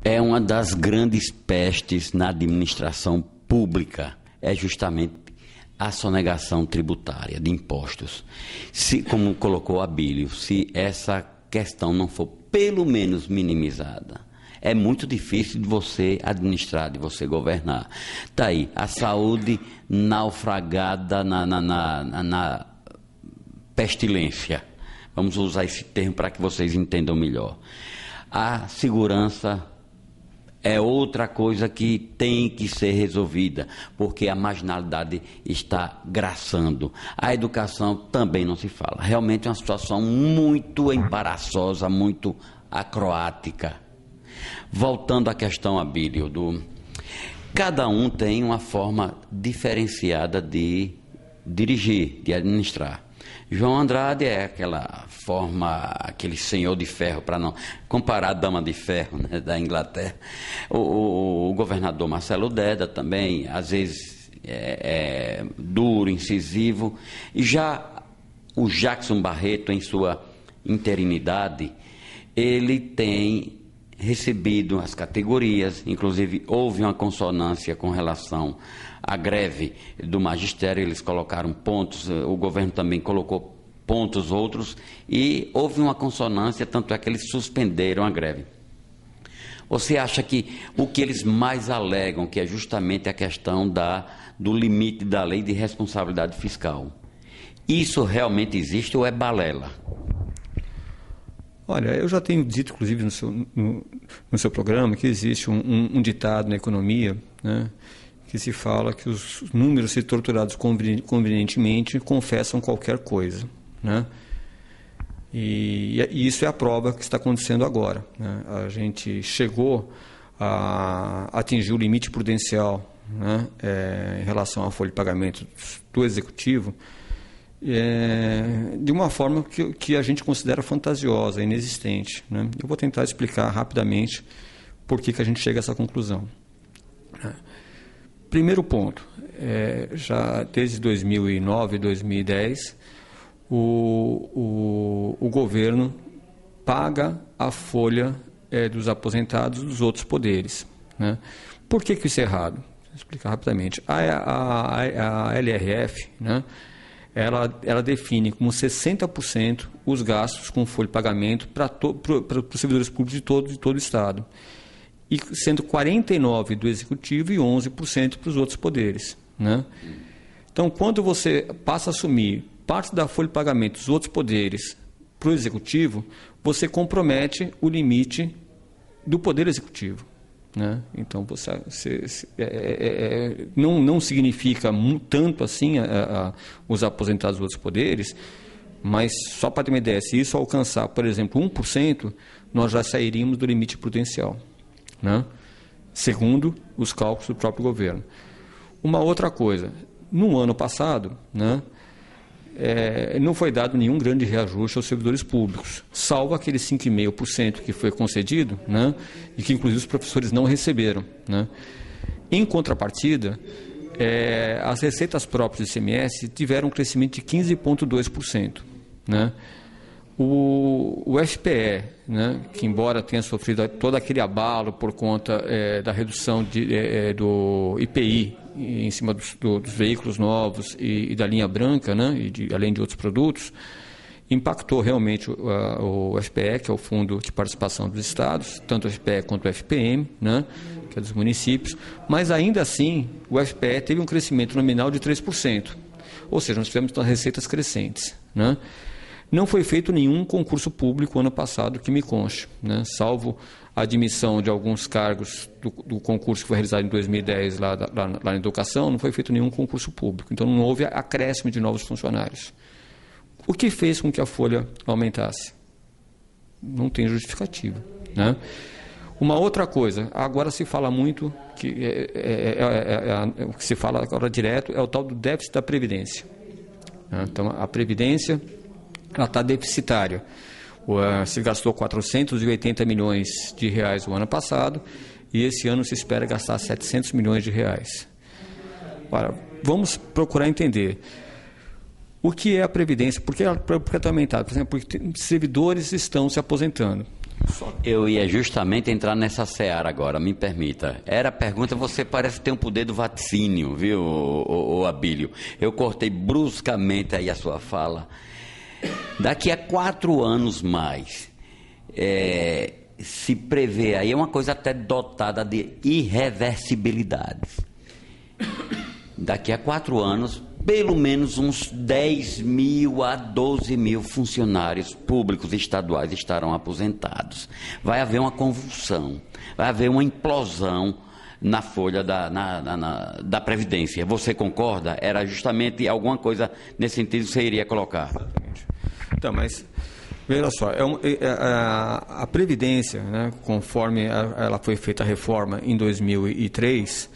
É uma das grandes pestes na administração pública, é justamente a sonegação tributária de impostos. Como colocou Abílio, se essa questão não for pelo menos minimizada, é muito difícil de você administrar, de você governar. Está aí, a saúde naufragada na pestilência. Vamos usar esse termo para que vocês entendam melhor. A segurança é outra coisa que tem que ser resolvida, porque a marginalidade está graçando. A educação também não se fala. Realmente é uma situação muito embaraçosa, muito acroática. Voltando à questão, Abílio, cada um tem uma forma diferenciada de dirigir, de administrar. João Andrade é aquela forma, aquele senhor de ferro, para não comparar a dama de ferro, né, da Inglaterra. O governador Marcelo Deda também, às vezes, é duro, incisivo. E já o Jackson Barreto, em sua interinidade, ele tem recebido as categorias, inclusive houve uma consonância com relação à greve do magistério, eles colocaram pontos, o governo também colocou pontos outros, e houve uma consonância, tanto é que eles suspenderam a greve. Você acha que o que eles mais alegam, que é justamente a questão do limite da lei de responsabilidade fiscal, isso realmente existe ou é balela? Olha, eu já tenho dito, inclusive, no seu programa, que existe um ditado na economia, né, que se fala que os números, se torturados convenientemente, confessam qualquer coisa, né? E isso é a prova que está acontecendo agora, né? A gente chegou a atingir o limite prudencial, né, em relação à folha de pagamento do Executivo, de uma forma que a gente considera fantasiosa, inexistente, né? Eu vou tentar explicar rapidamente por que a gente chega a essa conclusão. Primeiro ponto, já desde 2009, 2010, o governo paga a folha dos aposentados dos outros poderes, né? Por que isso é errado? Vou explicar rapidamente. A LRF, né, ela define como 60% os gastos com folha de pagamento para os servidores públicos de todo o Estado, e sendo 49% do Executivo e 11% para os outros poderes, né? Então, quando você passa a assumir parte da folha de pagamento dos outros poderes para o Executivo, você compromete o limite do Poder Executivo, né? Então, não significa tanto assim os aposentados dos outros poderes, mas só para ter uma ideia, se isso alcançar, por exemplo, 1%, nós já sairíamos do limite prudencial, né, segundo os cálculos do próprio governo. Uma outra coisa, no ano passado, né, não foi dado nenhum grande reajuste aos servidores públicos, salvo aquele 5,5% que foi concedido, né, e que inclusive os professores não receberam, né. Em contrapartida, as receitas próprias do ICMS tiveram um crescimento de 15,2%, né. O FPE, né, que embora tenha sofrido todo aquele abalo por conta da redução do IPI em cima dos veículos novos e da linha branca, né, além de outros produtos, impactou realmente o FPE, que é o Fundo de Participação dos Estados, tanto o FPE quanto o FPM, né, que é dos municípios, mas ainda assim o FPE teve um crescimento nominal de 3%, ou seja, nós tivemos receitas crescentes, né. Não foi feito nenhum concurso público ano passado que me conste, né? Salvo a admissão de alguns cargos do concurso que foi realizado em 2010 lá na educação, não foi feito nenhum concurso público. Então não houve acréscimo de novos funcionários. O que fez com que a folha aumentasse? Não tem justificativa, né? Uma outra coisa, agora se fala muito, que o que se fala agora direto é o tal do déficit da Previdência, né? Então a Previdência ela está deficitária. Se gastou 480 milhões de reais o ano passado e esse ano se espera gastar 700 milhões de reais. Agora, vamos procurar entender o que é a Previdência, por que está aumentado? Por exemplo, porque servidores estão se aposentando. Eu ia justamente entrar nessa seara agora, me permita. Era a pergunta, você parece ter um poder do vaticínio, viu, o Abílio? Eu cortei bruscamente aí a sua fala. Daqui a 4 anos mais, se prevê aí uma coisa até dotada de irreversibilidades. Daqui a 4 anos, pelo menos uns 10 mil a 12 mil funcionários públicos estaduais estarão aposentados. Vai haver uma convulsão, vai haver uma implosão na folha da Previdência. Você concorda? Era justamente alguma coisa nesse sentido que você iria colocar. Exatamente. Então, mas veja só, a Previdência, né, conforme ela foi feita a reforma em 2003,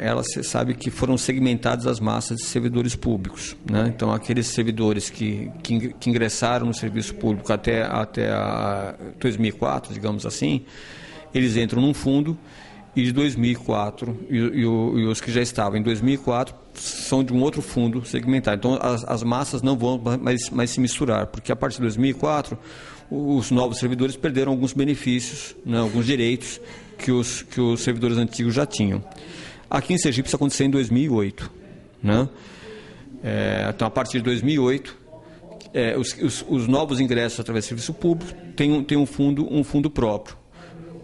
ela se sabe que foram segmentadas as massas de servidores públicos, né? Então, aqueles servidores que ingressaram no serviço público até 2004, digamos assim, eles entram num fundo, e de 2004, e os que já estavam em 2004 são de um outro fundo segmentado. Então, as massas não vão mais se misturar, porque a partir de 2004, os novos servidores perderam alguns benefícios, né, alguns direitos que os servidores antigos já tinham. Aqui em Sergipe isso aconteceu em 2008. Né? Então, a partir de 2008, os novos ingressos através do serviço público têm um fundo próprio.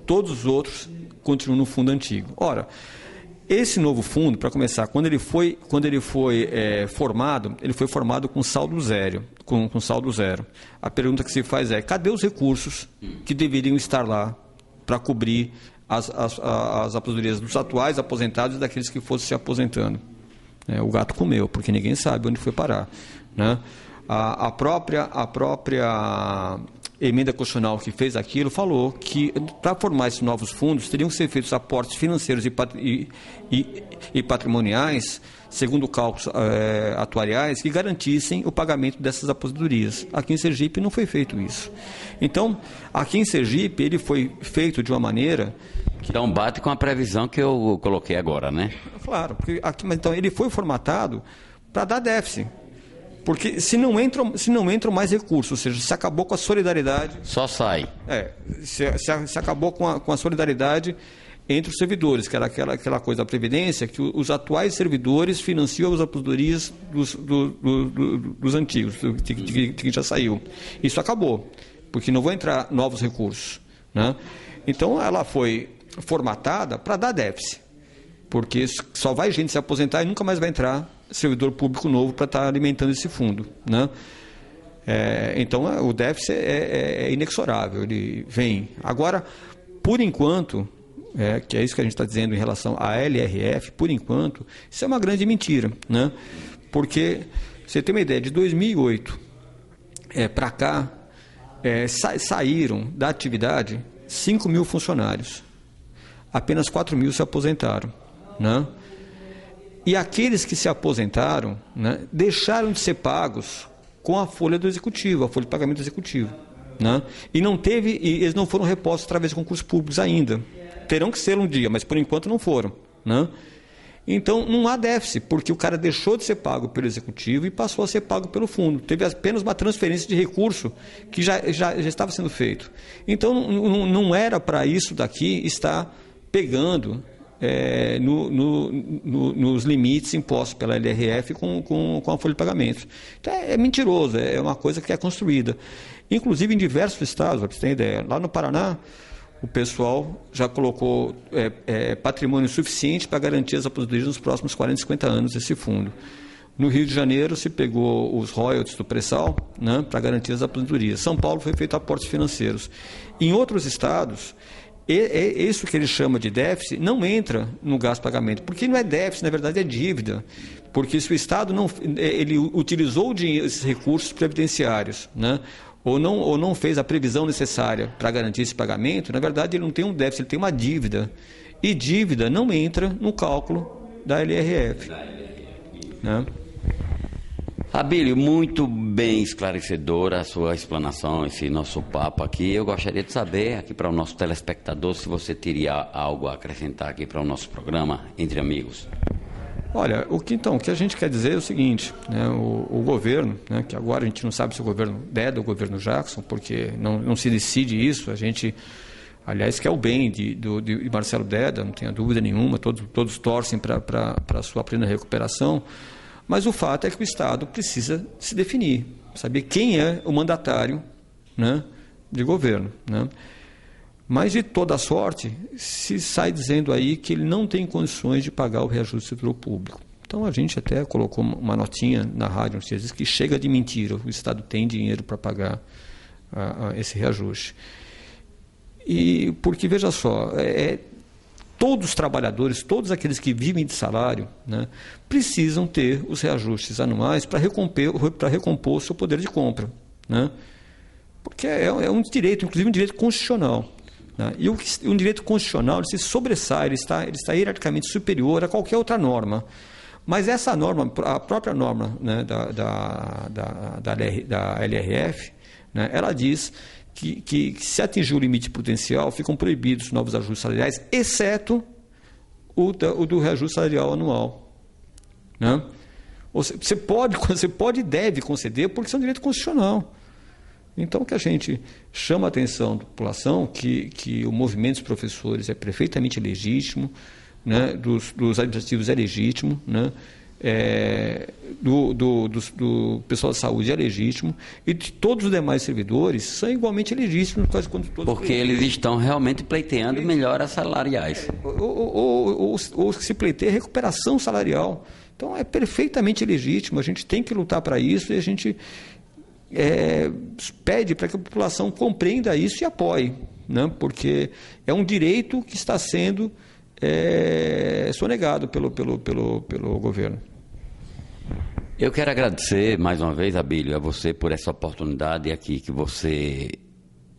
Todos os outros continuam no fundo antigo. Ora, esse novo fundo, para começar, quando ele foi formado, ele foi formado com saldo zero. Com saldo zero. A pergunta que se faz é: cadê os recursos que deveriam estar lá para cobrir as aposentadorias dos atuais aposentados e daqueles que fossem se aposentando? O gato comeu, porque ninguém sabe onde foi parar. Né? A própria emenda constitucional que fez aquilo falou que, para formar esses novos fundos, teriam que ser feitos aportes financeiros e patrimoniais, segundo cálculos atuariais, que garantissem o pagamento dessas aposentadorias. Aqui em Sergipe não foi feito isso. Então, aqui em Sergipe, ele foi feito de uma maneira que... Então, bate com a previsão que eu coloquei agora, né? Claro, porque mas então ele foi formatado para dar déficit. Porque se não entram mais recursos, ou seja, se acabou com a solidariedade... Só sai. Se acabou com a solidariedade entre os servidores, que era aquela coisa da Previdência, que os atuais servidores financiam as aposentadorias dos antigos, que já saiu. Isso acabou, porque não vão entrar novos recursos. Né? Então, ela foi formatada para dar déficit, porque só vai gente se aposentar e nunca mais vai entrar servidor público novo para estar alimentando esse fundo. Né? Então, o déficit é inexorável, ele vem. Agora, por enquanto, que é isso que a gente está dizendo em relação à LRF, por enquanto, isso é uma grande mentira. Né? Porque, você tem uma ideia, de 2008 para cá, saíram da atividade 5 mil funcionários. Apenas 4 mil se aposentaram. Né? E aqueles que se aposentaram, né, deixaram de ser pagos com a folha do executivo, a folha de pagamento do executivo. Né? E eles não foram repostos através de concursos públicos ainda. Terão que ser um dia, mas por enquanto não foram. Né? Então não há déficit, porque o cara deixou de ser pago pelo executivo e passou a ser pago pelo fundo. Teve apenas uma transferência de recurso que já estava sendo feito. Então não era para isso daqui estar pegando nos limites impostos pela LRF com a folha de pagamento. Então, é mentiroso, é uma coisa que é construída. Inclusive, em diversos estados, para você ter ideia, lá no Paraná, o pessoal já colocou patrimônio suficiente para garantir as aposentadorias nos próximos 40, 50 anos desse fundo. No Rio de Janeiro, se pegou os royalties do pré-sal, né, para garantir as aposentadorias. São Paulo foi feito aportes financeiros. Em outros estados, isso que ele chama de déficit não entra no gasto de pagamento, porque não é déficit, na verdade é dívida, porque se o Estado ele utilizou esses recursos previdenciários, né, ou não fez a previsão necessária para garantir esse pagamento, na verdade ele não tem um déficit, ele tem uma dívida, e dívida não entra no cálculo da LRF. Né? Abílio, muito bem esclarecedora a sua explanação, esse nosso papo aqui. Eu gostaria de saber, aqui para o nosso telespectador, se você teria algo a acrescentar aqui para o nosso programa Entre Amigos. Olha, o que a gente quer dizer é o seguinte, né, o governo, né, que agora a gente não sabe se o governo Deda ou o governo Jackson, porque não se decide isso, a gente, aliás, quer o bem de Marcelo Deda, não tenha dúvida nenhuma, todos torcem para a sua plena recuperação, mas o fato é que o Estado precisa se definir, saber quem é o mandatário, né, de governo, né? Mas, de toda sorte, se sai dizendo aí que ele não tem condições de pagar o reajuste do setor público. Então, a gente até colocou uma notinha na rádio, diz que chega de mentira, o Estado tem dinheiro para pagar esse reajuste. E porque, veja só, todos os trabalhadores, todos aqueles que vivem de salário, né, precisam ter os reajustes anuais para recompor o seu poder de compra, né? Porque é um direito, inclusive um direito constitucional. E um direito constitucional ele se sobressai, ele está hierarquicamente superior a qualquer outra norma. Mas essa norma, a própria norma, né, da LRF, né, ela diz que se atingir o limite prudencial, ficam proibidos novos ajustes salariais, exceto o do reajuste salarial anual. Né? Você pode e deve conceder, porque isso é um direito constitucional. Então, o que a gente chama a atenção da população que o movimento dos professores é perfeitamente legítimo, né, dos administrativos é legítimo, né, do pessoal da saúde é legítimo, e de todos os demais servidores são igualmente legítimos. Porque eles estão realmente pleiteando melhoras salariais. Ou se pleiteia recuperação salarial. Então, é perfeitamente legítimo, a gente tem que lutar para isso e a gente pede para que a população compreenda isso e apoie, né? Porque é um direito que está sendo sonegado pelo governo. Eu quero agradecer mais uma vez, Abílio, a você por essa oportunidade aqui que você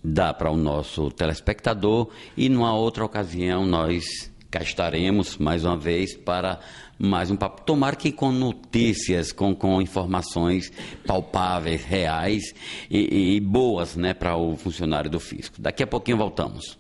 dá para o nosso telespectador, e numa outra ocasião nós cá estaremos mais uma vez para mais um papo. Tomara que com notícias, com informações palpáveis, reais e boas, né, para o funcionário do fisco. Daqui a pouquinho voltamos.